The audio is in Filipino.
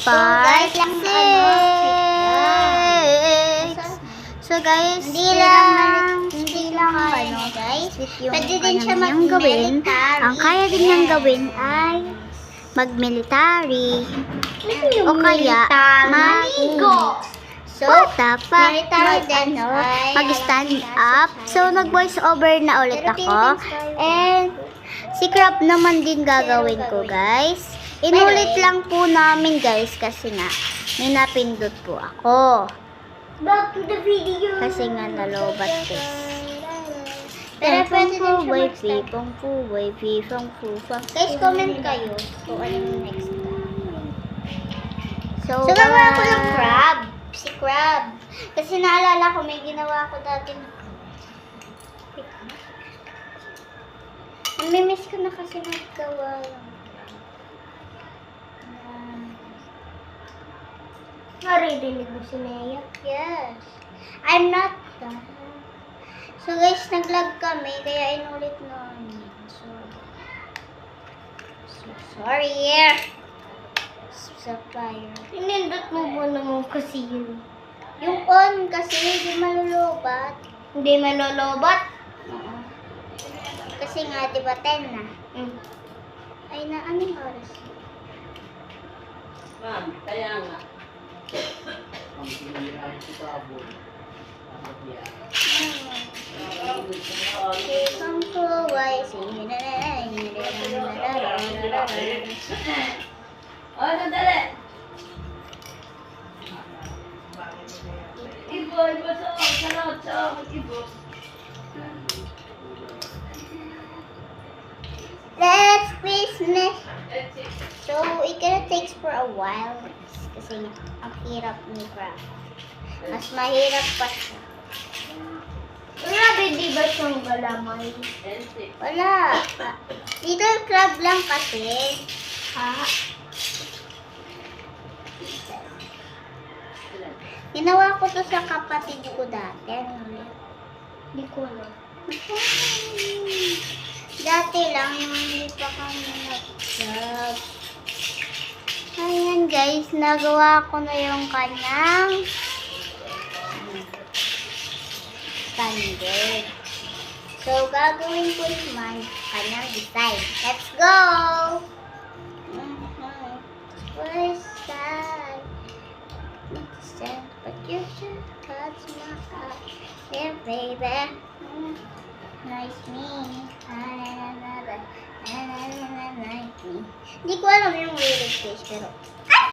5, 6. So guys, Hindi lang guys. Pwede din siya mag-military. Ang kaya din niyang gawin ay mag-military. O kaya, maligo. So, dapat mag-stand up. So, nag-voice over na ulit ako. And, si crab naman din gagawin ko, guys. Inulit lang po namin, guys, kasi nga, may napindot po ako. Back to the video. Kasi nga, nalobat, guys. Pero pwede din siya Guys, comment kayo kung ano yung next na. So, gagawa ko ng crab. Si crab. Kasi naalala ko, may ginawa ko dati. Namimiss ko na kasi naggawa. Naririnig mo si Nea? Yes. I'm not done. So guys, nag-lag kami, kaya inulit namin. So sorry. Supplier. Inindot mo ba naman kasi yun? Yung on kasi, hindi malulobat. Hindi malulobat? Oo. Kasi nga, di ba 10 na? Ay na, anong oras? Ma'am, kaya nga. Oh, sandali! Ibo, ibo. Let's Christmas! So, it gonna takes for a while. Kasi ang hirap ni crab. Mas mahirap pa siya. Grabe, di ba siyang galamay? Wala. Little crab lang kasi. Ginawa ko to sa kapatid ko dati. Hindi ko alam. Dati lang yung hindi pa kami nag-crab. Ayan guys, nagawa ko na yung kanyang standard. So, gagawin ko naman kanyang design. Let's go! First side. But you should touch my eye. Yeah, baby. Nice me. Like me. Hindi ko alam yung lyrics guys, pero